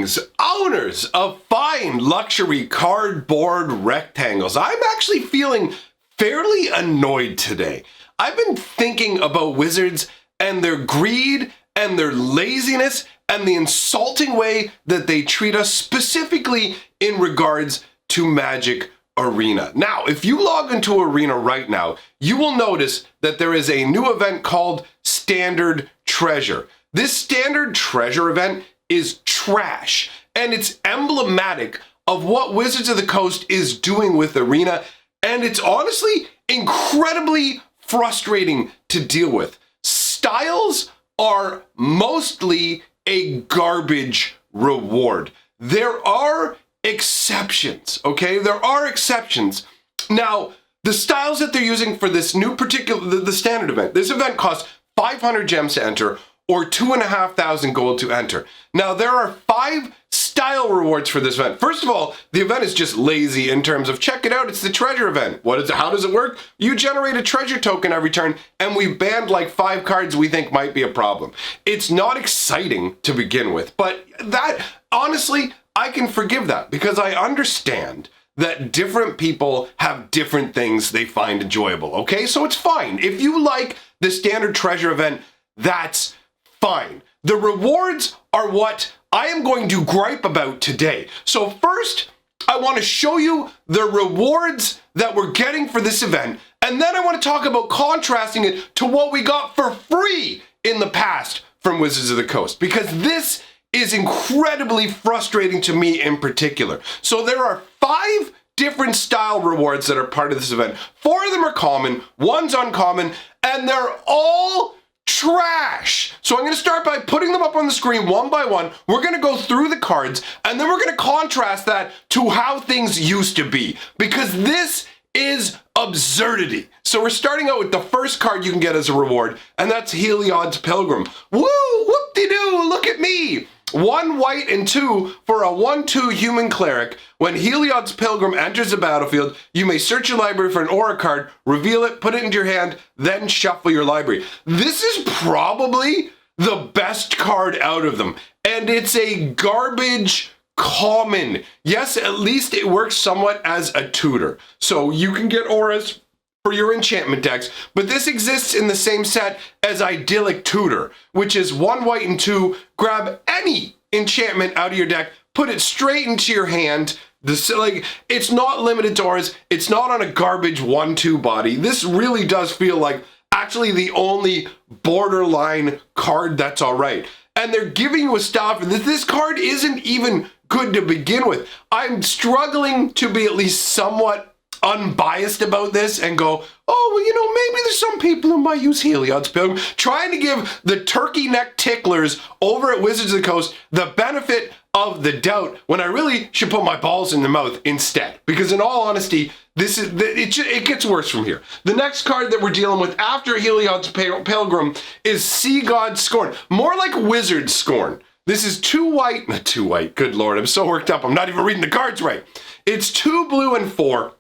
Greetings, owners of fine luxury cardboard rectangles. I'm actually feeling fairly annoyed today. I've been thinking about Wizards and their greed and their laziness and the insulting way that they treat us, specifically in regards to Magic Arena. Now, if you log into Arena right now, you will notice that there is a new event called Standard Treasure. This Standard Treasure event is trash, and it's emblematic of what Wizards of the Coast is doing with Arena, and it's honestly incredibly frustrating to deal with. Styles are mostly a garbage reward. There are exceptions, okay? There are exceptions. Now, the styles that they're using for this new the standard event, this event costs 500 gems to enter, or 2,500 gold to enter. Now, there are 5 style rewards for this event. First of all, the event is just lazy in terms of, check it out, it's the treasure event. How does it work? You generate a treasure token every turn, and we've banned like 5 cards we think might be a problem. It's not exciting to begin with, but that, honestly, I can forgive that because I understand that different people have different things they find enjoyable, okay? So it's fine. If you like the standard treasure event, that's fine. The rewards are what I am going to gripe about today. So first, I want to show you the rewards that we're getting for this event, and then I want to talk about contrasting it to what we got for free in the past from Wizards of the Coast, because this is incredibly frustrating to me in particular. So there are 5 different style rewards that are part of this event. 4 of them are common, 1's uncommon, and they're all trash. So I'm going to start by putting them up on the screen one by one. We're going to go through the cards, and then we're going to contrast that to how things used to be, because this is absurdity. So we're starting out with the first card you can get as a reward, and that's Helions Pilgrim. Woo! Whoop-de-doo! Look at me! 1 white and 2 for a 1/2 human cleric. When Helions Pilgrim enters the battlefield, you may search your library for an aura card, reveal it, put it into your hand, then shuffle your library. This is probably the best card out of them, and it's a garbage common. Yes, at least it works somewhat as a tutor. So you can get auras for your enchantment decks, but this exists in the same set as Idyllic Tutor, which is 1 white and 2, grab any enchantment out of your deck, put it straight into your hand. It's not limited to auras, it's not on a garbage 1/2 body. This really does feel like actually the only borderline card that's all right. And they're giving you a style for this. This card isn't even good to begin with. I'm struggling to be at least somewhat unbiased about this and go, oh, well, you know, maybe there's some people who might use Helions Pilgrim, trying to give the turkey neck ticklers over at Wizards of the Coast the benefit of the doubt when I really should put my balls in the mouth instead. Because in all honesty, it gets worse from here. The next card that we're dealing with after Helions Pilgrim is Sea God Scorn. More like Wizard Scorn. This is 2 white, not 2 white, good lord, I'm so worked up, I'm not even reading the cards right. It's 2 blue and 4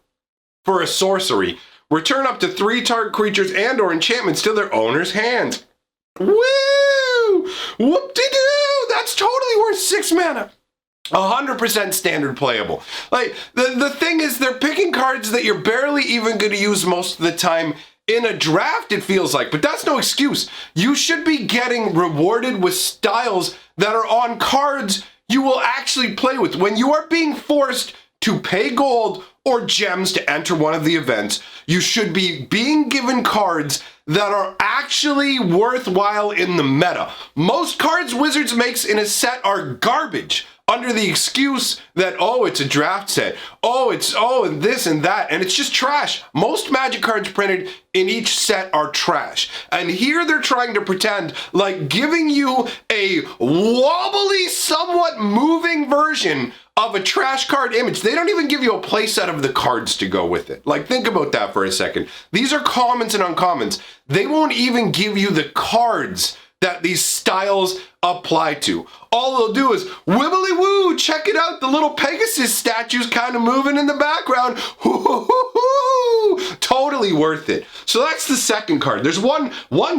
for a sorcery. Return up to 3 target creatures and or enchantments to their owner's hands. Woo! Whoop-de-doo! That's totally worth 6 mana. 100% standard playable. Like, the thing is, they're picking cards that you're barely even going to use most of the time in a draft, it feels like, but that's no excuse. You should be getting rewarded with styles that are on cards you will actually play with. When you are being forced to pay gold or gems to enter one of the events, you should be being given cards that are actually worthwhile in the meta. Most cards Wizards makes in a set are garbage under the excuse that, oh, it's a draft set. And this and that, and it's just trash. Most Magic cards printed in each set are trash. And here they're trying to pretend like giving you a wobbly, somewhat moving version of a trash card image. They don't even give you a playset of the cards to go with it. Like, think about that for a second. These are commons and uncommons. They won't even give you the cards that these styles apply to. All they'll do is wibbly woo, check it out, the little Pegasus statue's kind of moving in the background. Totally worth it. So that's the second card. There's one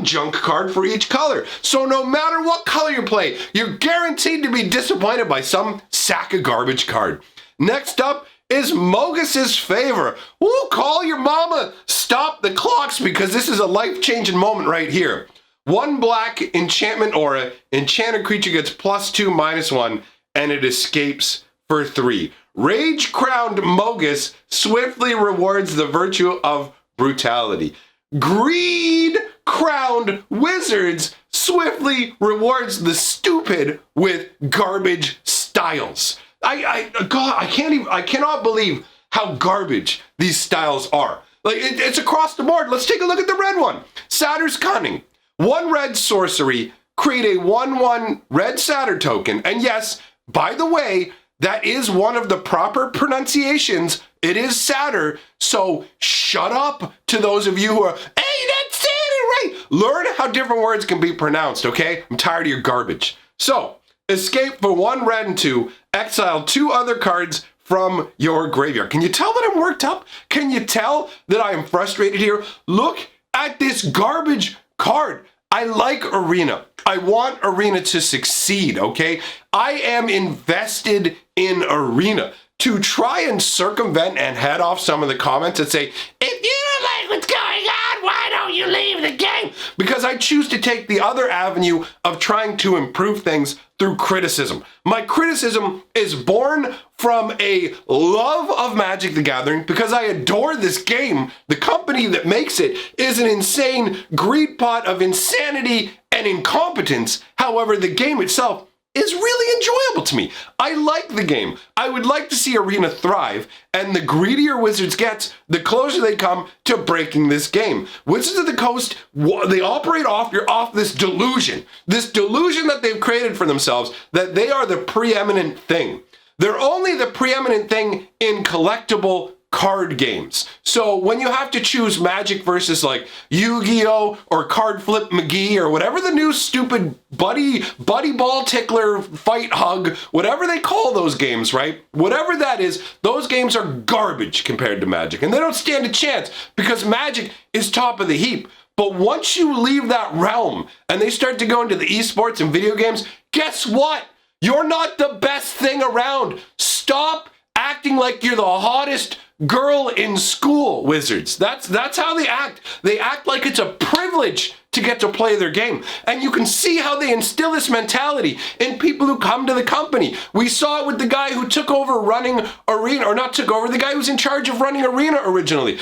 junk card for each color. So no matter what color you play, you're guaranteed to be disappointed by some sack of garbage card. Next up is Mogis' favor. Ooh, call your mama, stop the clocks, because this is a life-changing moment right here. 1 black enchantment aura, enchanted creature gets +2/-1, and it escapes for 3. Rage-crowned Mogis swiftly rewards the virtue of brutality. Greed-crowned Wizards swiftly rewards the stupid with garbage styles. I cannot believe how garbage these styles are. Like, it's across the board. Let's take a look at the red one. Satyr's Cunning. 1 red sorcery, create a 1/1 red Satyr token. And yes, by the way, that is one of the proper pronunciations. It is Satyr. So shut up to those of you who are, hey, that's Satyr, right? Learn how different words can be pronounced, okay? I'm tired of your garbage. So, escape for 1 red and 2, exile 2 other cards from your graveyard. Can you tell that I'm worked up? Can you tell that I am frustrated here? Look at this garbage card. I like Arena. I want Arena to succeed, okay? I am invested in Arena. To try and circumvent and head off some of the comments that say, if you don't like what's going on, why don't you leave the game? Because I choose to take the other avenue of trying to improve things through criticism. My criticism is born from a love of Magic the Gathering because I adore this game. The company that makes it is an insane greed pot of insanity and incompetence. However, the game itself is really enjoyable to me. I like the game. I would like to see Arena thrive, and the greedier Wizards gets, the closer they come to breaking this game. Wizards of the Coast, they operate off this delusion that they've created for themselves, that they are the preeminent thing. They're only the preeminent thing in collectible card games. So when you have to choose Magic versus like Yu-Gi-Oh! Or Card Flip McGee or whatever the new stupid buddy ball tickler fight hug, whatever they call those games, right? Whatever that is, those games are garbage compared to Magic. And they don't stand a chance because Magic is top of the heap. But once you leave that realm and they start to go into the esports and video games, guess what? You're not the best thing around. Stop acting like you're the hottest girl in school, Wizards. That's how they act. They act like it's a privilege to get to play their game. And you can see how they instill this mentality in people who come to the company. We saw it with the guy who took over running Arena, or not took over, the guy who's in charge of running Arena originally.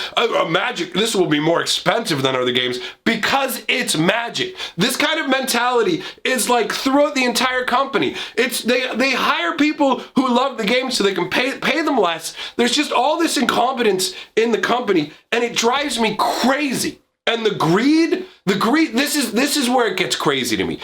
Magic, this will be more expensive than other games because it's Magic. This kind of mentality is like throughout the entire company. They hire people who love the game so they can pay them less. There's just all this incompetence in the company, and it drives me crazy. And the greed, this is where it gets crazy to me.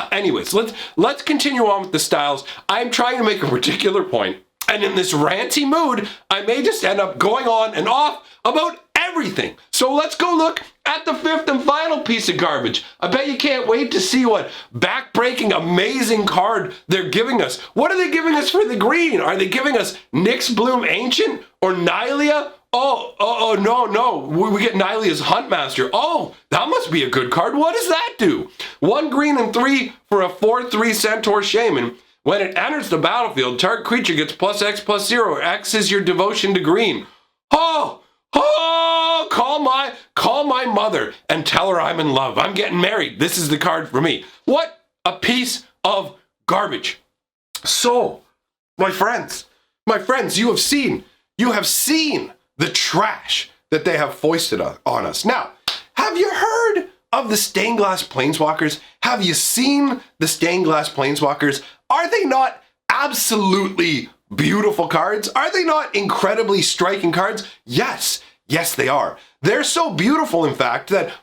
Anyways, let's continue on with the styles. I'm trying to make a particular point, and in this ranty mood, I may just end up going on and off about everything. So let's go look at the 5th and final piece of garbage. I bet you can't wait to see what back-breaking, amazing card they're giving us. What are they giving us for the green? Are they giving us Nyx Bloom Ancient or Nylea? No. We get Nylea's Huntmaster. Oh, that must be a good card. What does that do? 1 green and 3 for a 4/3 Centaur Shaman. When it enters the battlefield, target creature gets +X/+0. X is your devotion to green. Call my mother and tell her I'm in love. I'm getting married. This is the card for me. What a piece of garbage. So, my friends, you have seen the trash that they have foisted on us. Now, have you heard of the stained glass planeswalkers? Have you seen the stained glass planeswalkers? Are they not absolutely beautiful cards? Are they not incredibly striking cards? Yes, they are. They're so beautiful, in fact, that,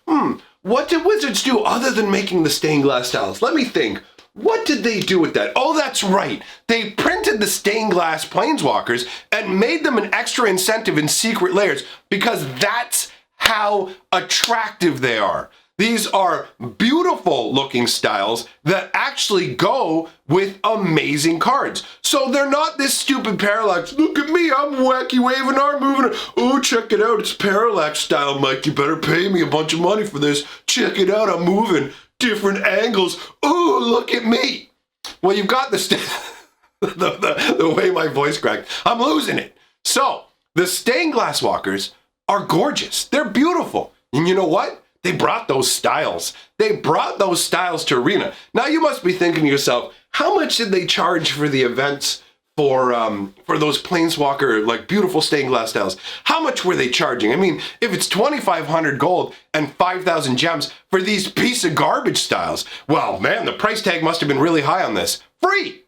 what did Wizards do other than making the stained glass tiles? Let me think. What did they do with that? Oh, that's right. They printed the stained glass planeswalkers and made them an extra incentive in secret layers because that's how attractive they are. These are beautiful looking styles that actually go with amazing cards. So they're not this stupid parallax. Look at me, I'm wacky waving arm moving. Oh, check it out, it's parallax style, Mike. You better pay me a bunch of money for this. Check it out, I'm moving different angles. Oh, look at me. Well, you've got the way my voice cracked. I'm losing it. So the stained glass walkers are gorgeous. They're beautiful. And you know what? They brought those styles. They brought those styles to Arena. Now you must be thinking to yourself, how much did they charge for the events for those Planeswalker, like beautiful stained glass styles? How much were they charging? I mean, if it's 2,500 gold and 5,000 gems for these piece of garbage styles, well, man, the price tag must have been really high on this. Free.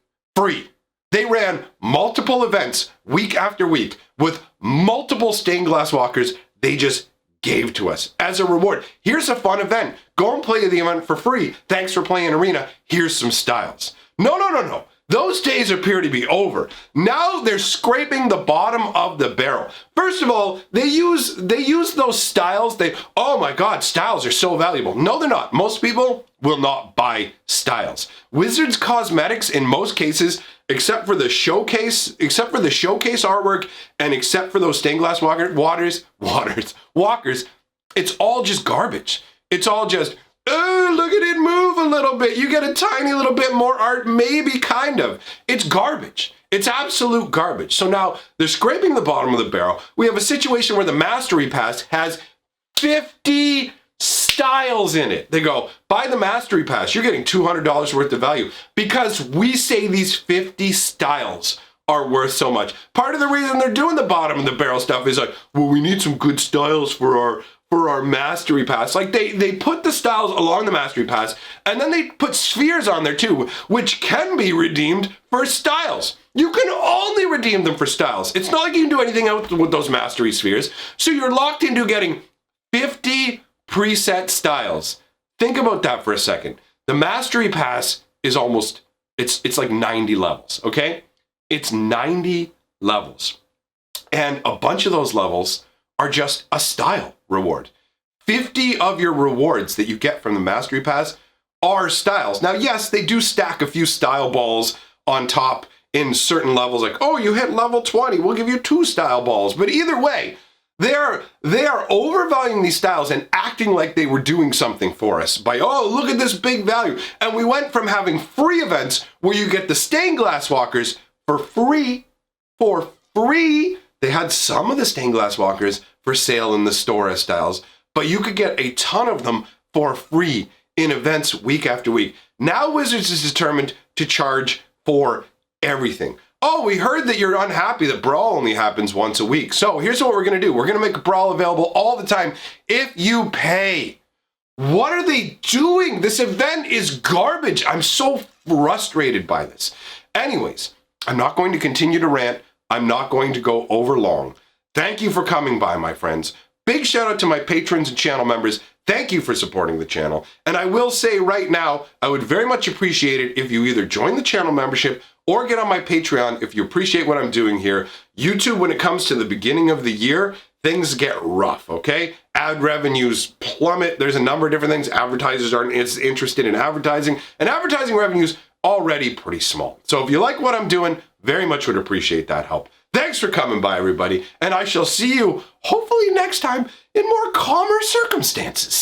They ran multiple events week after week with multiple stained glass walkers. They just gave to us as a reward. Here's a fun event. Go and play the event for free. Thanks for playing Arena. Here's some styles. No. Those days appear to be over. Now they're scraping the bottom of the barrel. First of all, they use those styles. Oh my God, styles are so valuable. No, they're not. Most people will not buy styles. Wizards cosmetics in most cases, except for the showcase artwork, and except for those stained glass walkers, it's all just garbage. It's all just, oh, look at it move a little bit. You get a tiny little bit more art, maybe, kind of. It's garbage. It's absolute garbage. So now they're scraping the bottom of the barrel. We have a situation where the Mastery Pass has 50 styles in it. They go, buy the Mastery Pass, you're getting $200 worth of value, because we say these 50 styles are worth so much. Part of the reason they're doing the bottom of the barrel stuff is like, well, we need some good styles for our Mastery Pass. Like they put the styles along the Mastery Pass, and then they put spheres on there too, which can be redeemed for styles. You can only redeem them for styles. It's not like you can do anything else with those Mastery spheres. So you're locked into getting 50 preset styles. Think about that for a second. The Mastery Pass is almost, it's like 90 levels, okay? It's 90 levels. And a bunch of those levels are just a style reward. 50 of your rewards that you get from the Mastery Pass are styles. Now, yes, they do stack a few style balls on top in certain levels, like, oh, you hit level 20, we'll give you 2 style balls. But either way, they are overvaluing these styles and acting like they were doing something for us by, oh, look at this big value. And we went from having free events where you get the stained glass walkers for free. They had some of the stained glass walkers for sale in the store as styles, but you could get a ton of them for free in events week after week. Now Wizards is determined to charge for everything. Oh, we heard that you're unhappy that Brawl only happens once a week. So here's what we're going to do. We're going to make Brawl available all the time if you pay. What are they doing? This event is garbage. I'm so frustrated by this. Anyways, I'm not going to continue to rant. I'm not going to go over long. Thank you for coming by, my friends. Big shout out to my patrons and channel members. Thank you for supporting the channel. And I will say right now, I would very much appreciate it if you either join the channel membership or get on my Patreon if you appreciate what I'm doing here. YouTube, when it comes to the beginning of the year, things get rough, okay? Ad revenues plummet. There's a number of different things. Advertisers aren't as interested in advertising, and advertising revenues already pretty small. So if you like what I'm doing, very much would appreciate that help. Thanks for coming by, everybody, and I shall see you hopefully next time in more calmer circumstances.